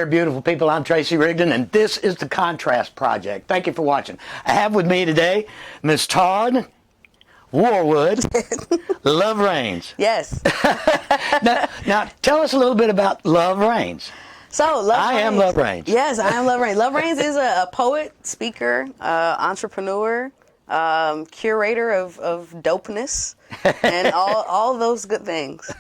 there, beautiful people. I'm Tracy Rigdon, and this is the Contrast Project. Thank you for watching. I have with me today Miss Taryn Wharwood, LoveReigns. Yes. Now, tell us a little bit about LoveReigns. So, IAmLoveReigns. Yes, IAmLoveReigns. LoveReigns is a poet, speaker, entrepreneur, curator of Dopeness, and all those good things.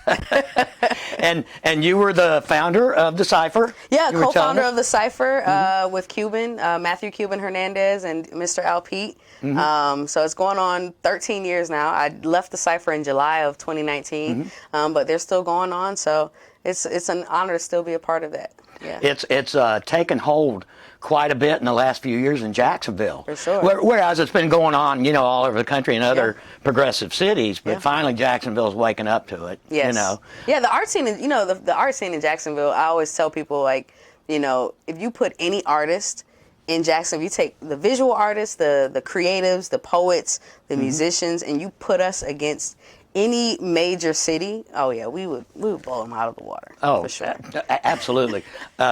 And you were the founder of the Cipher. Yeah, co-founder of the Cipher with Cuban, Matthew Cuban Hernandez and Mr. Al Pete. So it's going on 13 years now. I left the Cipher in July of 2019, but they're still going on. So it's an honor to still be a part of that. Yeah. It's taken hold quite a bit in the last few years in Jacksonville. For sure. Whereas it's been going on, all over the country in other progressive cities, but finally Jacksonville's waking up to it. Yes. Yeah, the art scene is, the art scene in Jacksonville, I always tell people, if you put any artist in Jacksonville, you take the visual artists, the creatives, the poets, the musicians, and you put us against any major city, we would blow them out of the water. Oh, for sure. Absolutely.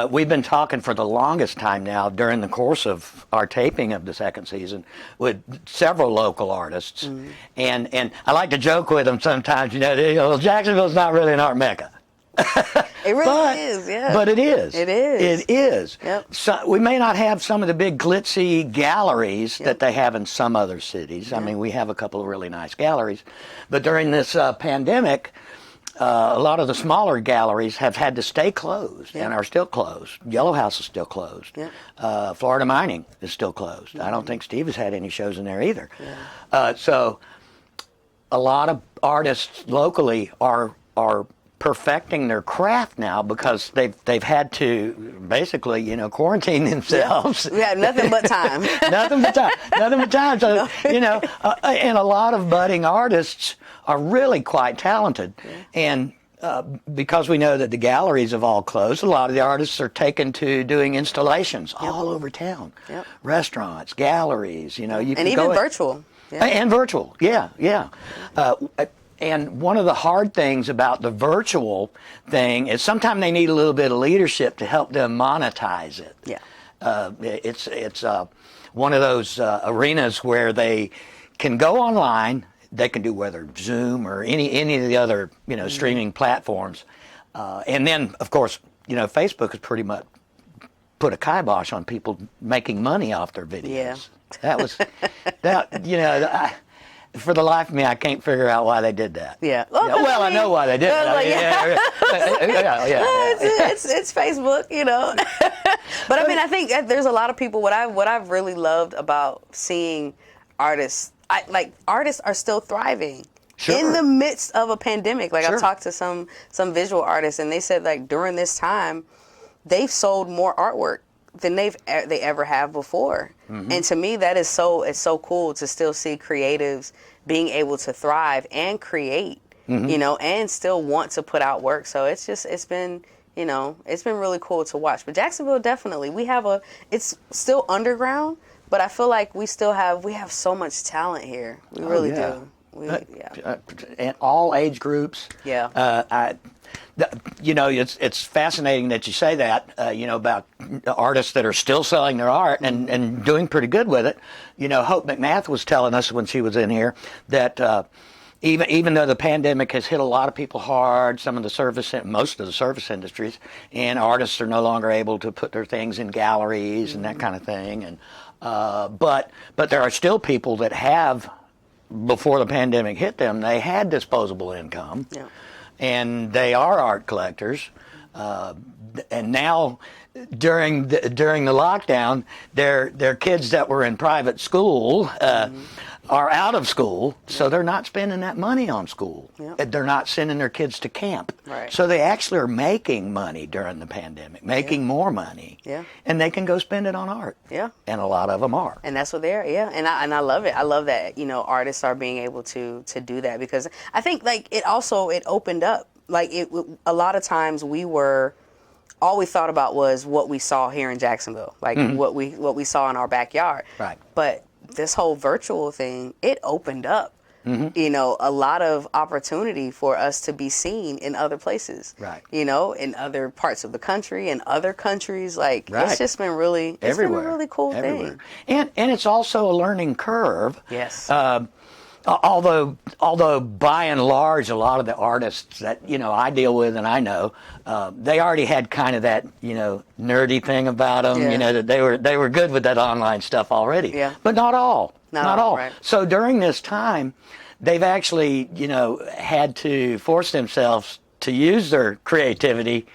We've been talking for the longest time now during the course of our taping of the second season with several local artists, and I like to joke with them sometimes. Jacksonville's not really an art mecca. It really is, yeah. But it is. It is. It is. Yep. So we may not have some of the big glitzy galleries that they have in some other cities. I mean, we have a couple of really nice galleries. But during this pandemic, a lot of the smaller galleries have had to stay closed and are still closed. Yellow House is still closed. Florida Mining is still closed. I don't think Steve has had any shows in there either. So a lot of artists locally are perfecting their craft now because they've had to basically quarantine themselves. We have nothing but time. Nothing but time. So and a lot of budding artists are really quite talented, and because we know that the galleries have all closed, a lot of the artists are taken to doing installations all over town. Restaurants, galleries. You can and even virtual. And virtual. And one of the hard things about the virtual thing is sometimes they need a little bit of leadership to help them monetize it. It's one of those arenas where they can go online. They can do whether Zoom or any of the other streaming platforms, and then of course Facebook has pretty much put a kibosh on people making money off their videos. That was for the life of me, I can't figure out why they did that. Well, I know why they did it. It's Facebook, But I mean, I think there's a lot of people. What I've really loved about seeing artists, artists are still thriving in the midst of a pandemic. I've talked to some visual artists, and they said during this time, they've sold more artwork than they ever have before. And to me, that is it's so cool to still see creatives being able to thrive and create, and still want to put out work. So it's been really cool to watch. But Jacksonville, definitely, it's still underground, but I feel like we have so much talent here. We really do. And all age groups. It's fascinating that you say that, about artists that are still selling their art and doing pretty good with it. Hope McMath was telling us when she was in here that even though the pandemic has hit a lot of people hard, most of the service industries, and artists are no longer able to put their things in galleries and that kind of thing. And but there are still people that have, before the pandemic hit them, they had disposable income. And they are art collectors, and now during the lockdown, their kids that were in private school are out of school, so they're not spending that money on school. They're not sending their kids to camp, so they actually are making money during the pandemic, making more money, and they can go spend it on art. And a lot of them are, and that's what they're. And I love it. I love that artists are being able to do that, because I think it opened up. A lot of times all we thought about was what we saw here in Jacksonville, what we saw in our backyard. But this whole virtual thing, it opened up you know, a lot of opportunity for us to be seen in other places. Right. You know, in other parts of the country, in other countries. Like, Right. it's just been really, it's Everywhere. been a really cool Everywhere. thing. And it's also a learning curve. Yes. Although by and large, a lot of the artists that, you know, I deal with and I know, they already had kind of that, you know, nerdy thing about them, Yeah. you know, that they were good with that online stuff already. Yeah. But not all. Not all, right. So during this time, they've actually, you know, had to force themselves to use their creativity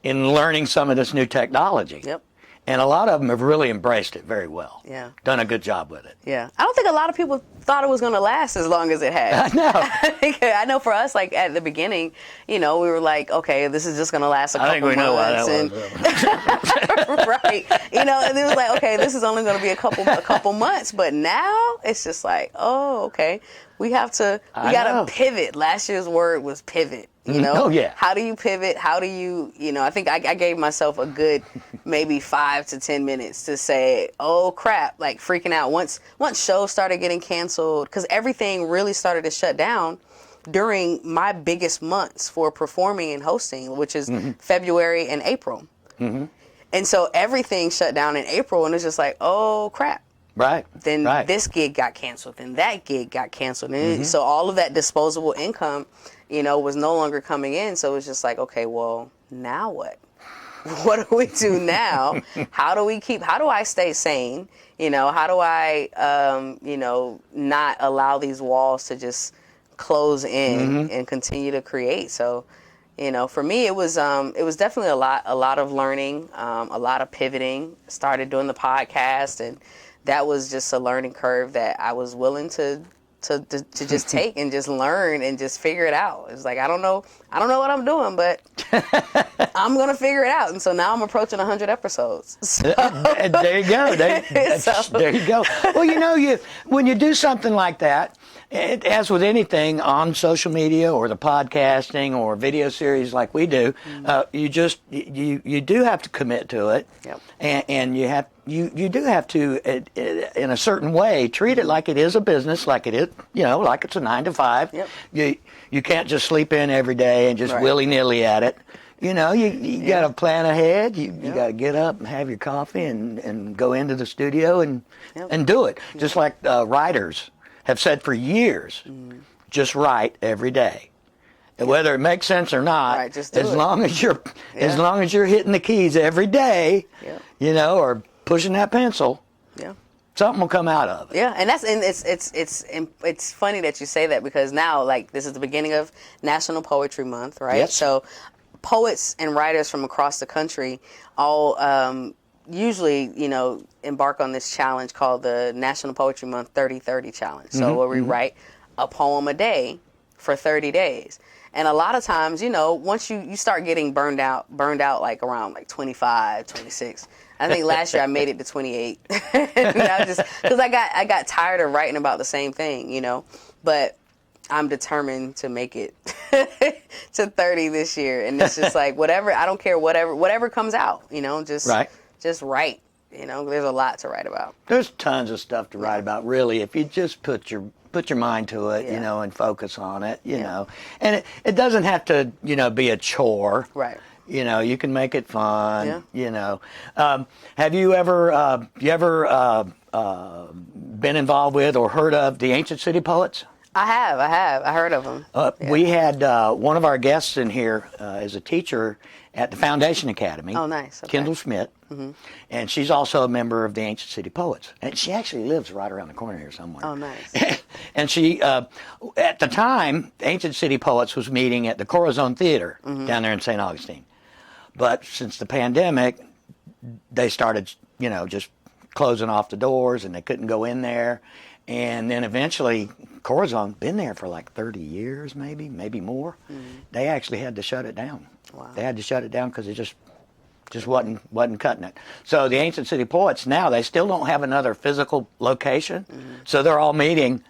in learning some of this new technology. Yep. And a lot of them have really embraced it very well. Yeah. Done a good job with it. Yeah. I don't think a lot of people thought it was going to last as long as it has. No. I know for us, like at the beginning, you know, we were like, okay, this is just going to last a couple months. I think we know why that was. Right. You know, and it was like, okay, this is only going to be a couple months. But now it's just like, oh, okay, we got to pivot. Last year's word was pivot. You know, Oh, yeah. How do you pivot? How do you, you know, I think I gave myself a good maybe 5 to 10 minutes to say, oh crap, like freaking out once shows started getting canceled, because everything really started to shut down during my biggest months for performing and hosting, which is February and April. And so everything shut down in April, and it's just like, oh crap. Right. Then this gig got canceled, then that gig got canceled. And so all of that disposable income, you know, was no longer coming in. So it was just like, okay, well, now what? What do we do now? How do I stay sane? You know, how do I, you know, not allow these walls to just close in and continue to create? So, you know, for me, it was definitely a lot of learning, a lot of pivoting. Started doing the podcast, and that was just a learning curve that I was willing to just take and just learn and just figure it out. It's like, I don't know what I'm doing, but I'm going to figure it out. And so now I'm approaching 100 episodes. So. There you go. There you go. Well, you know, when you do something like that, as with anything on social media or the podcasting or video series like we do, you do have to commit to it. Yep. And you do have to, in a certain way, treat it like it is a business, like it is, you know, like it's a 9 to 5. Yep. You can't just sleep in every day and just willy-nilly at it. You know, you got to plan ahead. You got to get up and have your coffee and go into the studio and do it. Just like writers have said for years, just write every day. And whether it makes sense or not, as long as you're hitting the keys every day, you know, or pushing that pencil, something will come out of it. Yeah, and it's funny that you say that, because now, like, this is the beginning of National Poetry Month, right? Yes. So poets and writers from across the country all usually, you know, embark on this challenge called the National Poetry Month 30-30 challenge. So where we write a poem a day for 30 days. And a lot of times, you know, once you start getting burned out like around like 25, 26. I think last year I made it to 28. Because I got tired of writing about the same thing, you know. But I'm determined to make it to 30 this year. And it's just like, whatever, I don't care, whatever comes out, you know, just write. You know, there's a lot to write about. There's tons of stuff to write about, really, if you just put your mind to it, you know, and focus on it, you know. And it doesn't have to, you know, be a chore. Right. You know, you can make it fun, you know. Have you ever been involved with or heard of the Ancient City Poets? I have. I heard of them. We had one of our guests in here as a teacher at the Foundation Academy. Oh, nice. Okay. Kendall Schmidt. And she's also a member of the Ancient City Poets. And she actually lives right around the corner here somewhere. Oh, nice. And she, at the time, Ancient City Poets was meeting at the Corazon Theater down there in St. Augustine. But since the pandemic, they started, you know, just closing off the doors, and they couldn't go in there. And then eventually, Corazon, been there for like 30 years, maybe more. They actually had to shut it down. Wow. They had to shut it down because it just wasn't cutting it. So the Ancient City Poets now, they still don't have another physical location. So they're all meeting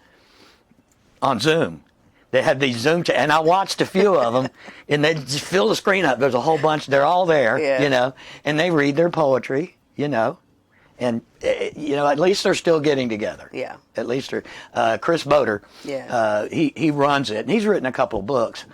on Zoom. They have these Zoom and I watched a few of them, and they just fill the screen up. There's a whole bunch. They're all there, you know, and they read their poetry, you know, And at least they're still getting together. Yeah. At least they're. Chris Boder. Yeah. He runs it, and he's written a couple of books,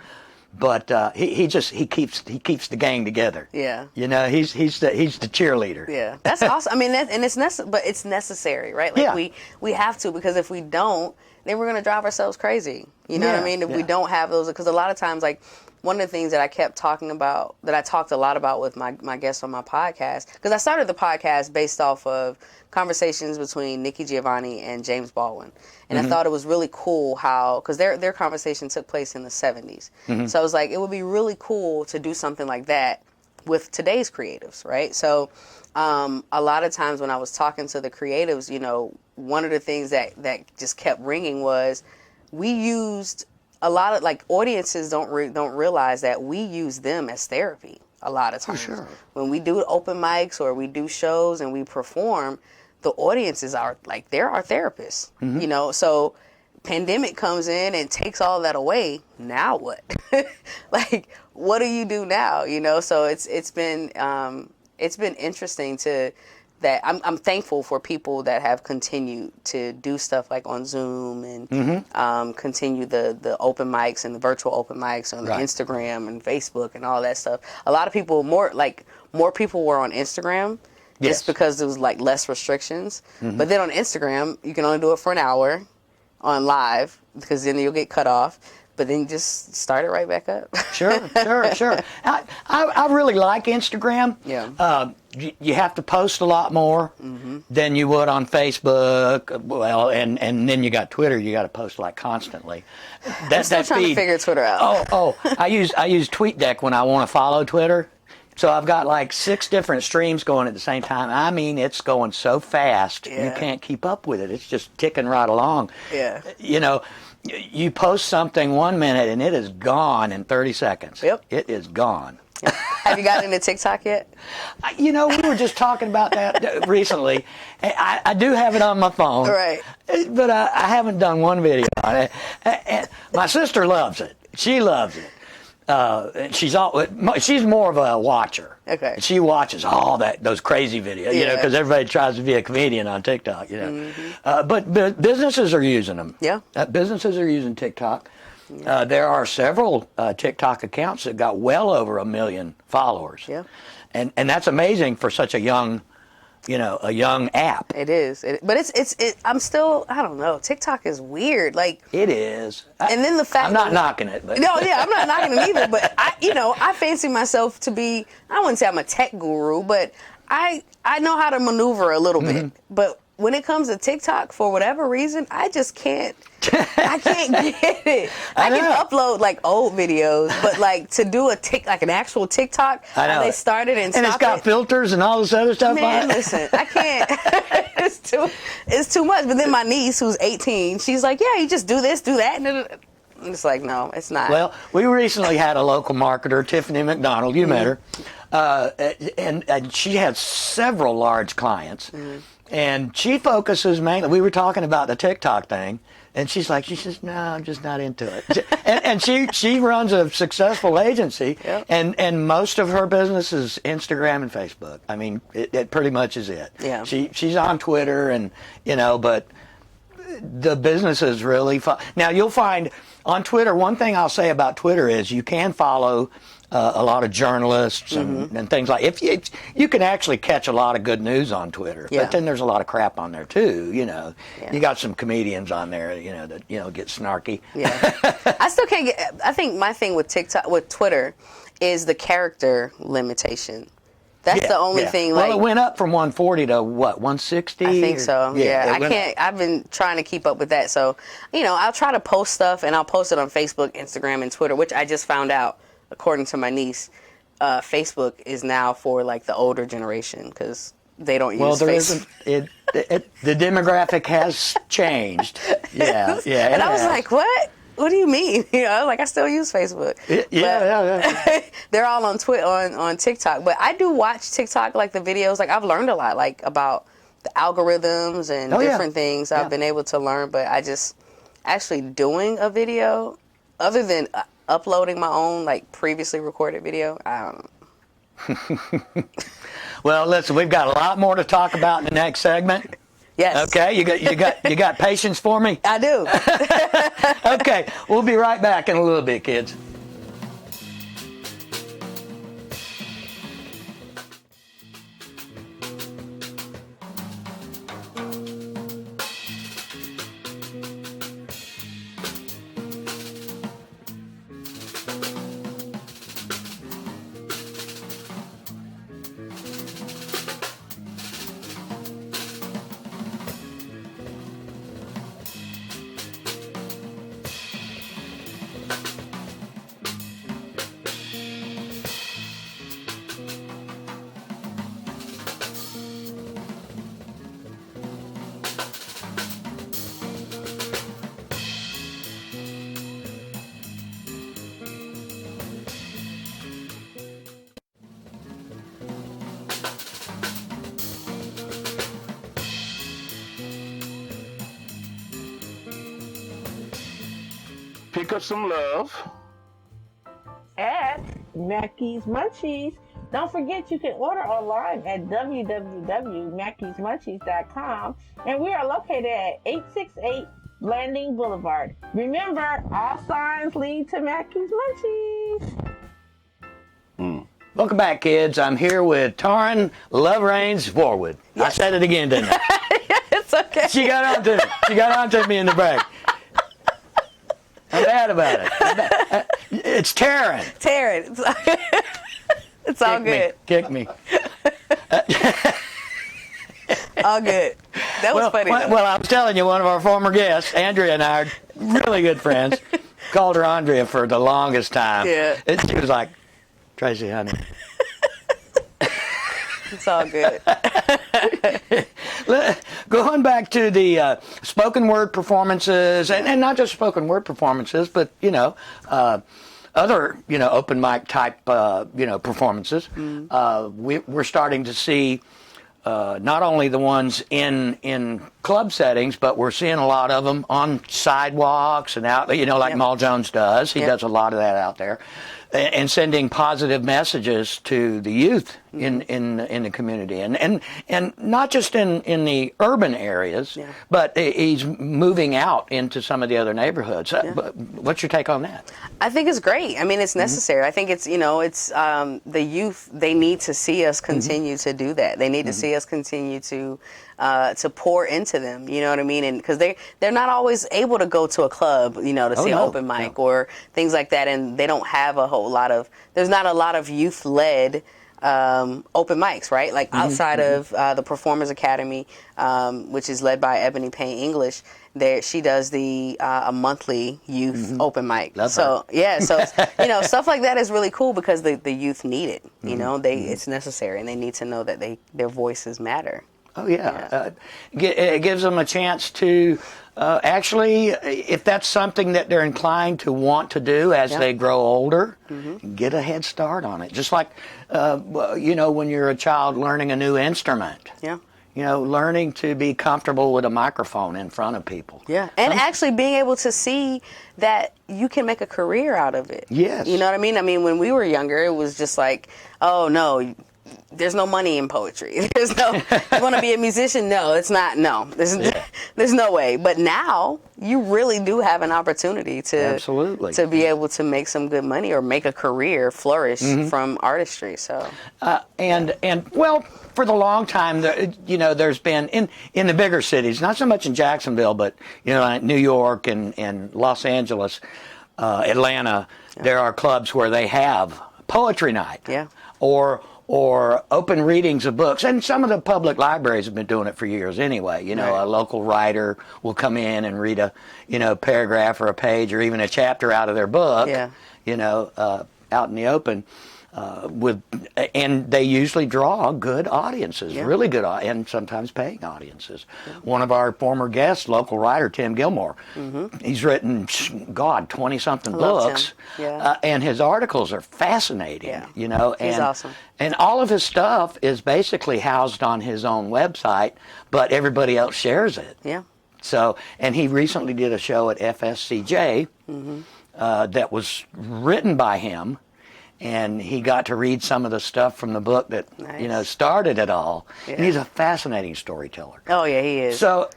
but he keeps the gang together. Yeah. He's the cheerleader. Yeah. That's awesome. I mean, but it's necessary, right? Like we have to, because if we don't, then we're gonna drive ourselves crazy. You know what I mean? If we don't have those, because a lot of times, like, one of the things that I kept talking about, that I talked a lot about with my guests on my podcast, because I started the podcast based off of conversations between Nikki Giovanni and James Baldwin. And I thought it was really cool how, because their conversation took place in the 70s. So I was like, it would be really cool to do something like that with today's creatives, right? So a lot of times when I was talking to the creatives, one of the things that just kept ringing was, we used a lot of, like, audiences don't realize that we use them as therapy a lot of times. For sure. When we do open mics or we do shows and we perform, the audiences are like, they're our therapists. So pandemic comes in and takes all that away. Now what? Like, what do you do now? So it's been interesting that I'm thankful for people that have continued to do stuff like on Zoom and continue the open mics and the virtual open mics on Instagram and Facebook and all that stuff. A lot of people, more people were on Instagram just because there was like less restrictions. But then on Instagram, you can only do it for an hour on live, because then you'll get cut off. But then just start it right back up. Sure. I really like Instagram. Yeah. You have to post a lot more than you would on Facebook. Well, and then you got Twitter. You got to post like constantly. I'm still trying to figure Twitter out. I use TweetDeck when I want to follow Twitter. So I've got like 6 different streams going at the same time. I mean, it's going so fast, you can't keep up with it. It's just ticking right along. Yeah. You post something 1 minute and it is gone in 30 seconds. Yep. It is gone. Have you gotten into TikTok yet? We were just talking about that recently. I do have it on my phone. Right. But I haven't done one video on it. And my sister loves it. She loves it. She's more of a watcher. Okay. She watches all those crazy videos, because everybody tries to be a comedian on TikTok, But businesses are using them. Yeah. Businesses are using TikTok. There are several TikTok accounts that got well over 1 million followers. Yeah. And that's amazing for such a young app. It is. But I'm still, I don't know. TikTok is weird. Like, it is. And then the fact I'm not knocking it. But. No, yeah, I'm not knocking it either. But I fancy myself to be, I wouldn't say I'm a tech guru, but I know how to maneuver a little bit. But when it comes to TikTok, for whatever reason, I just can't. I can't get it. I can upload like old videos, but like to do like an actual TikTok, how they started and it's got filters and all this other stuff. Man, listen, I can't. It's too much. But then my niece, who's 18, she's like, "Yeah, you just do this, do that." And I'm just like, no, it's not. Well, we recently had a local marketer, Tiffany McDonald. You met her, and she has several large clients. And she focuses mainly, we were talking about the TikTok thing, and she says, no, I'm just not into it. and she runs a successful agency, and most of her business is Instagram and Facebook. I mean, it pretty much is it. Yeah. She's on Twitter, and, but the business is really fun. Now, you'll find on Twitter, one thing I'll say about Twitter is you can follow a lot of journalists and things like. If you can actually catch a lot of good news on Twitter, but then there's a lot of crap on there too. You got some comedians on there, that get snarky. Yeah, I still can't get. I think my thing with Twitter, is the character limitation. That's the only thing. Well, it went up from 140 to what, 160? I think so. Yeah, I can't. I've been trying to keep up with that. So, I'll try to post stuff, and I'll post it on Facebook, Instagram, and Twitter, which I just found out. According to my niece, Facebook is now for like the older generation because they don't use Facebook. The demographic has changed. Yeah. And I was like, what? What do you mean? I still use Facebook. Yeah. They're all on on TikTok, but I do watch TikTok, like the videos. Like I've learned a lot, like about the algorithms and different things. I've been able to learn, but I just actually doing a video, other than uploading my own like previously recorded video, I don't know. Well, listen, we've got a lot more to talk about in the next segment. Yes. Okay, you got patience for me? I do. Okay, we'll be right back in a little bit, kids. Pick up some love at Mackey's Munchies. Don't forget you can order online at www.mackeysmunchies.com, and we are located at 868 Landing Boulevard. Remember, all signs lead to Mackey's Munchies. Welcome back, kids. I'm here with Taryn LoveReigns Wharwood. Yes. I said it again, didn't I? Yeah, it's okay. She got on to me. She got on to me in the break. I'm bad about it. It's Taryn. Taryn. It's all good. Kick me. All good. That was funny. Well, I was telling you, one of our former guests, Andrea and I are really good friends. Called her Andrea for the longest time. Yeah. And she was like, Tracy, honey. It's all good. Going back to the spoken word performances, and not just spoken word performances, but, other, open mic type, performances. We're starting to see not only the ones in club settings, but we're seeing a lot of them on sidewalks and out, like Mal Jones does. He does a lot of that out there. And sending positive messages to the youth in the community, and not just in the urban areas, but he's moving out into some of the other neighborhoods. What's your take on that? I think it's great. I mean, it's necessary. I think it's the youth. They need to see us continue to do that. They need to see us continue to pour into them. You know what I mean? And because they're not always able to go to a club, to see an open mic or things like that, and they don't have a whole lot of. There's not a lot of youth-led open mics, right? Like outside of the Performers Academy, which is led by Ebony Payne English. She does a monthly youth open mic. Love so her. yeah, so stuff like that is really cool because the youth need it. It's necessary, and they need to know that their voices matter. Oh yeah, it gives them a chance to actually, if that's something that they're inclined to want to do as they grow older, get a head start on it. Just like when you're a child learning a new instrument. Yeah. Learning to be comfortable with a microphone in front of people. Yeah, and actually being able to see that you can make a career out of it. Yes. You know what I mean? I mean, when we were younger, it was just like, oh no. There's no money in poetry. There's no. You want to be a musician? No, it's not. No, there's no way. But now you really do have an opportunity to be able to make some good money or make a career flourish from artistry. So and well, for the long time, there's been in the bigger cities, not so much in Jacksonville, but like New York and Los Angeles, Atlanta. There are clubs where they have poetry night. Yeah. Or open readings of books. And some of the public libraries have been doing it for years anyway. A local writer will come in and read a, paragraph or a page or even a chapter out of their book, out in the open. And they usually draw good audiences, really good, and sometimes paying audiences. One of our former guests, local writer Tim Gilmore, he's written, 20-something books, and his articles are fascinating. He's awesome. And all of his stuff is basically housed on his own website, but everybody else shares it. Yeah. So, and he recently did a show at FSCJ that was written by him. and he got to read some of the stuff from the book that started it all. Yeah. And he's a fascinating storyteller. Oh yeah, he is. So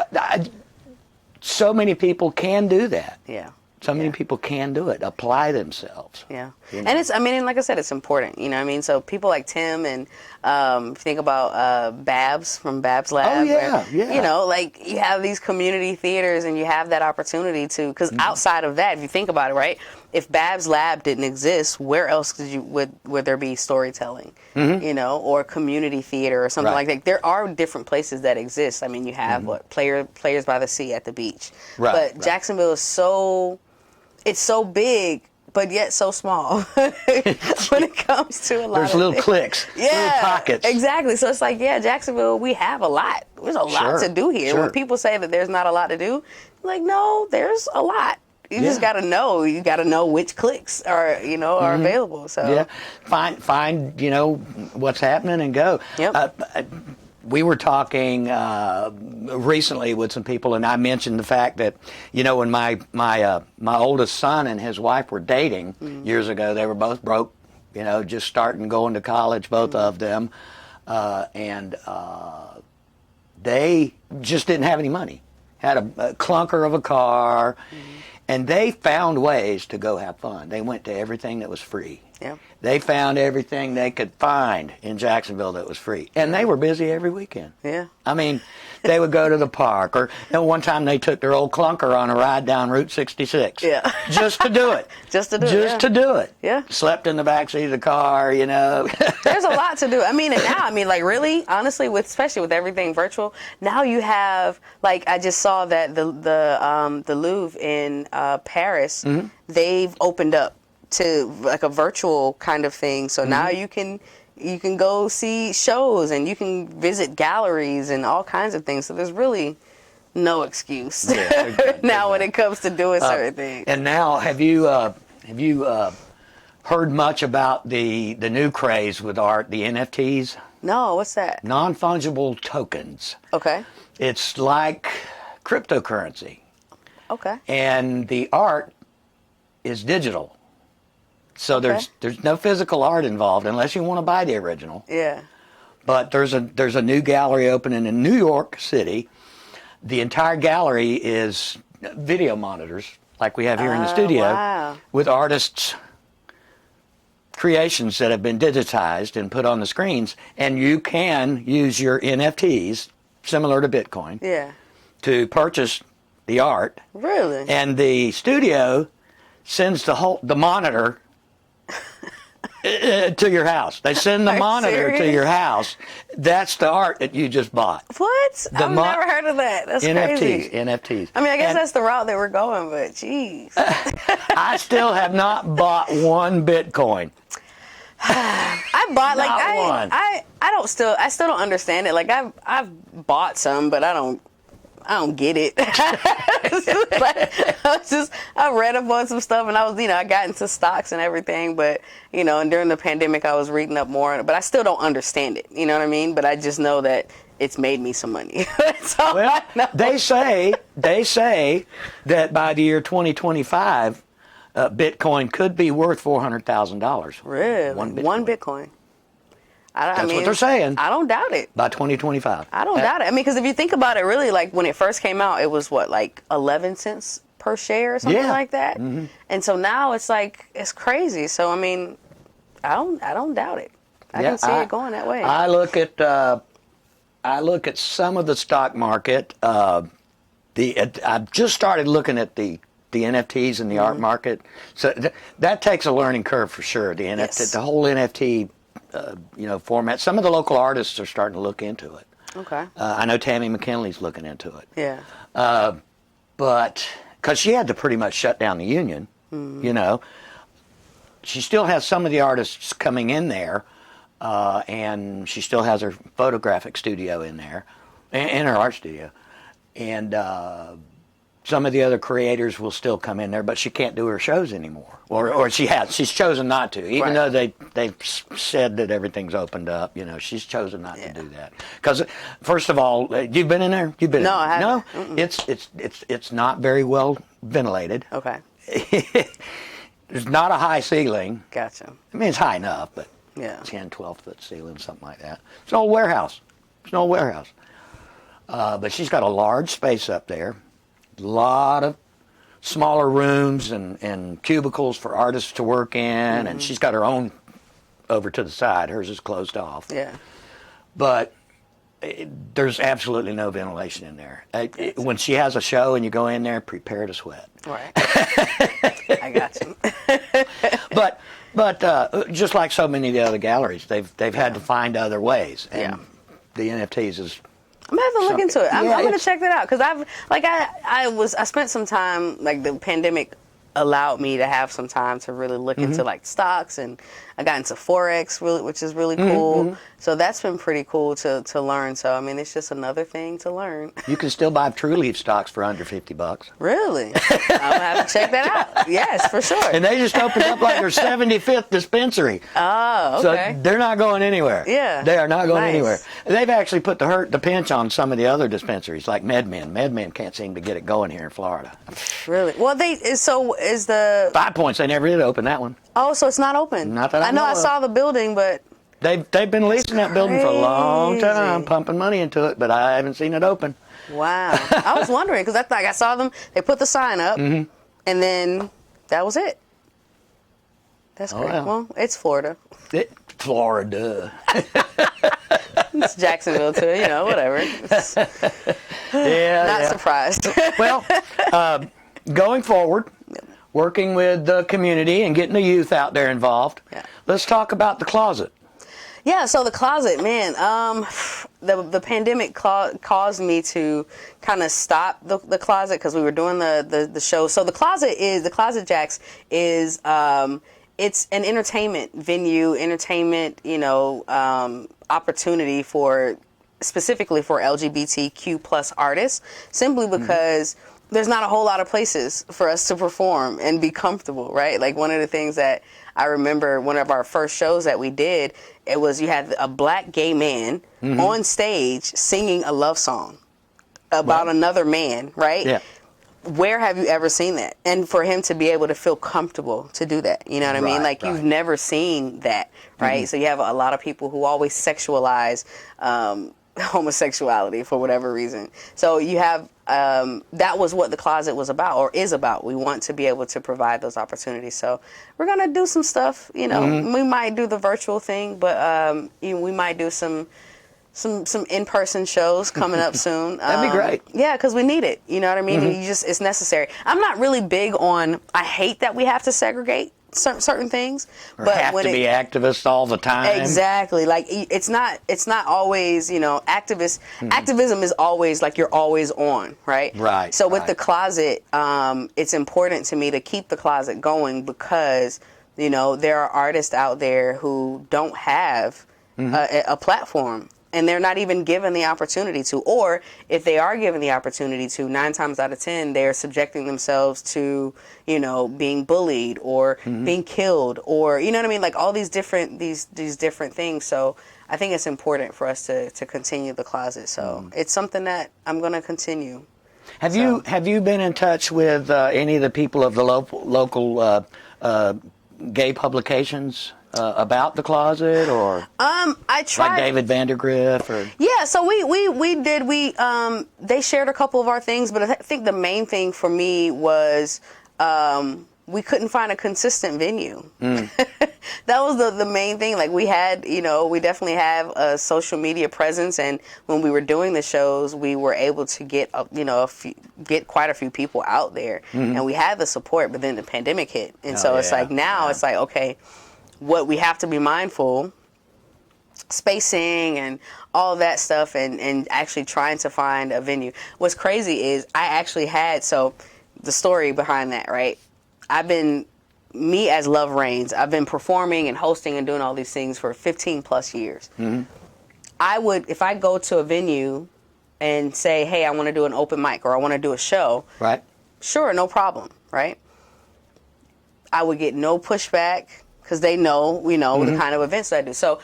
so many people can do that. Yeah. So many people can do it, apply themselves. Yeah. You know? And and like I said, it's important, you know what I mean? So people like Tim and if you think about Babs from Babs Lab. Oh, yeah, yeah. You know, like you have these community theaters and you have that opportunity to, because outside of that, if you think about it, right, if Babs Lab didn't exist, where else would there be storytelling, you know, or community theater or something like that? There are different places that exist. I mean, you have Players by the Sea at the beach. But Jacksonville is it's so big, but yet so small when it comes to a lot There's of little things. clicks, little pockets. Exactly. So it's like, Jacksonville, we have a lot. There's a lot to do here. When people say that there's not a lot to do, like, no, there's a lot. You just got to know. You got to know which clicks are available. So find what's happening and go. Yep. We were talking recently with some people, and I mentioned the fact that when my oldest son and his wife were dating years ago, they were both broke, just starting going to college, both of them, and they just didn't have any money. Had a clunker of a car, and they found ways to go have fun. They went to everything that was free. Yeah. They found everything they could find in Jacksonville that was free. And they were busy every weekend. Yeah. I mean, they would go to the park. Or one time they took their old clunker on a ride down Route 66. Yeah. Just to do it. Just to do it. Just to do it. Yeah. Slept in the backseat of the car, There's a lot to do. I mean, and now, like really, honestly, especially with everything virtual, now you have, like, I just saw that the Louvre in Paris, they've opened up to like a virtual kind of thing. So now you can go see shows and you can visit galleries and all kinds of things. So there's really no excuse now when it comes to doing certain things. And now, have you heard much about the new craze with art, the NFTs? No, what's that? Non-fungible tokens. Okay. It's like cryptocurrency. Okay. And the art is digital. So there's no physical art involved unless you want to buy the original. Yeah. But there's a new gallery opening in New York City. The entire gallery is video monitors like we have here in the studio with artists' creations that have been digitized and put on the screens, and you can use your NFTs similar to Bitcoin to purchase the art. Really? And the studio sends the monitor to your house. They send the monitor to your house. That's the art that you just bought. What? I've never heard of that. That's crazy. NFTs. I mean, I guess that's the route that we're going, but geez. I still have not bought one Bitcoin. I bought I still don't understand it. Like I've bought some, but I don't get it. I read up on some stuff and I got into stocks and everything, but and during the pandemic I was reading up more, but I still don't understand it. You know what I mean? But I just know that it's made me some money. Well, they say that by the year 2025, Bitcoin could be worth $400,000. Really? One Bitcoin. That's what they're saying. I don't doubt it. By 2025. I don't doubt it. I mean, because if you think about it, really, like when it first came out, it was like 11 cents per share or something like that. Mm-hmm. And so now it's like, it's crazy. So, I mean, I don't doubt it. I can see it going that way. I look at some of the stock market. I've just started looking at the NFTs and the art market. So that takes a learning curve for sure. The NFT, the whole NFT format. Some of the local artists are starting to look into it. Okay. I know Tammy McKinley's looking into it. Yeah. But because she had to pretty much shut down the union, she still has some of the artists coming in there, and she still has her photographic studio in there, and her art studio, and some of the other creators will still come in there, but she can't do her shows anymore, or she's chosen not to, even though they've said that everything's opened up. She's chosen not to do that because, first of all, you've been in there. You've been no, in there. I haven't. No, it's not very well ventilated. Okay. There's not a high ceiling. Gotcha. I mean, it's high enough, but Yeah. 10, 12-foot ceiling, something like that. It's an old warehouse. It's an old warehouse. But she's got a large space up there. A lot of smaller rooms and cubicles for artists to work in, and she's got her own over to the side. Hers is closed off. Yeah. But there's absolutely no ventilation in there. When she has a show and you go in there, prepare to sweat. Right. I got you. But just like so many of the other galleries, they've had to find other ways. And the NFTs is. I'm gonna have to look into it. I'm gonna it's- check that out because I spent some time, like, the pandemic allowed me to have some time to really look into like stocks, and I got into Forex, which is really cool. So that's been pretty cool to learn. So I mean, it's just another thing to learn. You can still buy True Leaf stocks for under $50. Really? I'm gonna have to check that out. Yes, for sure. And they just opened up like their 75th dispensary. Oh, okay. So they're not going anywhere. Yeah. They are not going Nice. anywhere. They've actually put the pinch on some of the other dispensaries, like MedMen. MedMen can't seem to get it going here in Florida. Really? Well, is the 5 Points, they never did open that one. so it's not open. Not that I know. know I of. saw the building, but They've been leasing that building for a long time, crazy. pumping money into it, but I haven't seen it open. wow. I was wondering because I saw them. They put the sign up, and then that was it. That's great. yeah. Well, it's Florida. Florida. It's Jacksonville too. Whatever. Yeah. Not surprised. Well, going forward, working with the community and getting the youth out there involved, let's talk about the closet. Yeah, so the closet, man, the pandemic caused me to kind of stop the closet because we were doing the show. So the Closet Jacks is it's an entertainment venue, opportunity specifically for LGBTQ plus artists, simply because there's not a whole lot of places for us to perform and be comfortable, right? Like, one of the things that I remember, one of our first shows that we did, it was you had a black gay man on stage singing a love song about another man, right? Yeah. Where have you ever seen that? And for him to be able to feel comfortable to do that, you know what I mean? Like, you've never seen that, right? So you have a lot of people who always sexualize homosexuality for whatever reason. So you have that was what the closet was about, or is about. We want to be able to provide those opportunities. So we're gonna do some stuff. We might do the virtual thing, but we might do some in-person shows coming up soon. That'd be great. Yeah, because we need it. You know what I mean? It's necessary. I'm not really big on. I hate that we have to segregate certain things, Or but have when to be activists all the time. Exactly. Like, it's not always, activism is always like you're always on, right? Right, So with right. the closet, it's important to me to keep the closet going because, there are artists out there who don't have a platform. And they're not even given the opportunity to. Or if they are given the opportunity to, 9 times out of 10, they're subjecting themselves to, being bullied or being killed, or, you know what I mean? Like, all these different different things. So I think it's important for us to continue the closet. So it's something that I'm going to continue. Have you been in touch with any of the people of the local gay publications about the closet, or I tried. like David Vandergriff, or Yeah, so we did. They shared a couple of our things, but I think the main thing for me was we couldn't find a consistent venue. That was the main thing. Like, we had, we definitely have a social media presence, and when we were doing the shows, we were able to get get quite a few people out there, and we had the support. But then the pandemic hit, and so it's like now it's like, okay, what we have to be mindful, spacing and all that stuff, and actually trying to find a venue. What's crazy is I actually had, so the story behind that, right? Me as LoveReigns, I've been performing and hosting and doing all these things for 15 plus years. I would, if I go to a venue and say, hey, I want to do an open mic or I want to do a show, right? Sure, no problem, right? I would get no pushback because they know, the kind of events that I do. So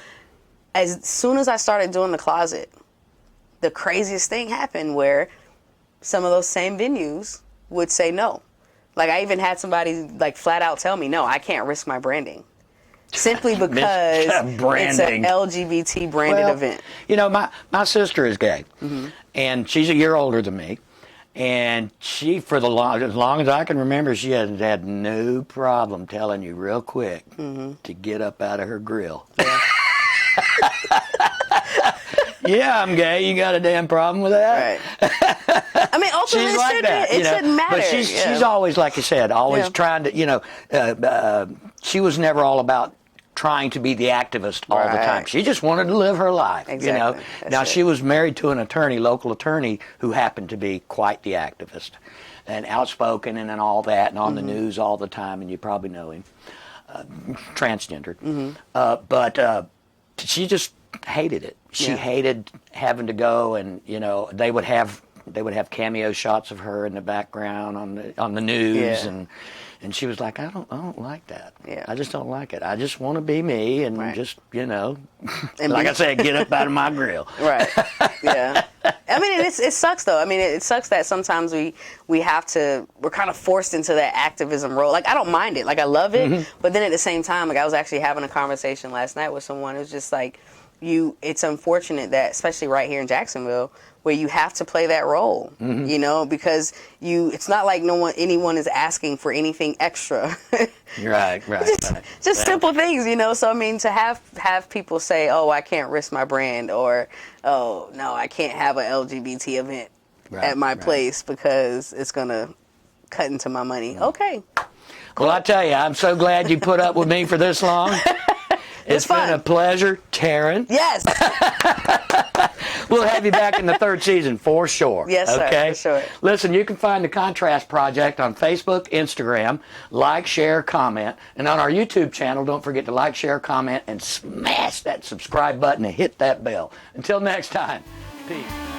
as soon as I started doing the closet, the craziest thing happened where some of those same venues would say no. Like, I even had somebody like flat out tell me, no, I can't risk my branding. Simply because it's an LGBT branded event. You know, my sister is gay, and she's a year older than me. And she, as long as I can remember, she has had no problem telling you real quick to get up out of her grill. Yeah. Yeah, I'm gay. You got a damn problem with that? Right. I mean, ultimately, it shouldn't matter. But she's always, like you said, always trying to, she was never all about trying to be the activist all the time. She just wanted to live her life. Exactly. Now, she was married to an attorney, local attorney, who happened to be quite the activist and outspoken and all that, and on the news all the time, and you probably know him, transgendered. But she just hated it. She hated having to go, and they would have cameo shots of her in the background on the news, and she was like, I don't like that. Yeah. I just don't like it. I just want to be me and just and like I said, get up out of my grill. Right. Yeah. I mean, it sucks though. I mean, it sucks that sometimes we're kind of forced into that activism role. Like, I don't mind it. Like, I love it, but then at the same time, like, I was actually having a conversation last night with someone who's just like, it's unfortunate that, especially right here in Jacksonville, where you have to play that role, because it's not like anyone is asking for anything extra. Right. Just simple things, So I mean, to have people say, "Oh, I can't risk my brand," or "Oh, no, I can't have an LGBT event at my place because it's gonna cut into my money." Okay. Well, I tell you, I'm so glad you put up with me for this long. It's been a pleasure, Taryn. Yes. We'll have you back in the third season for sure. Yes, sir, okay? for sure. Listen, you can find the Contrast Project on Facebook, Instagram, like, share, comment. And on our YouTube channel, don't forget to like, share, comment, and smash that subscribe button and hit that bell. Until next time, peace.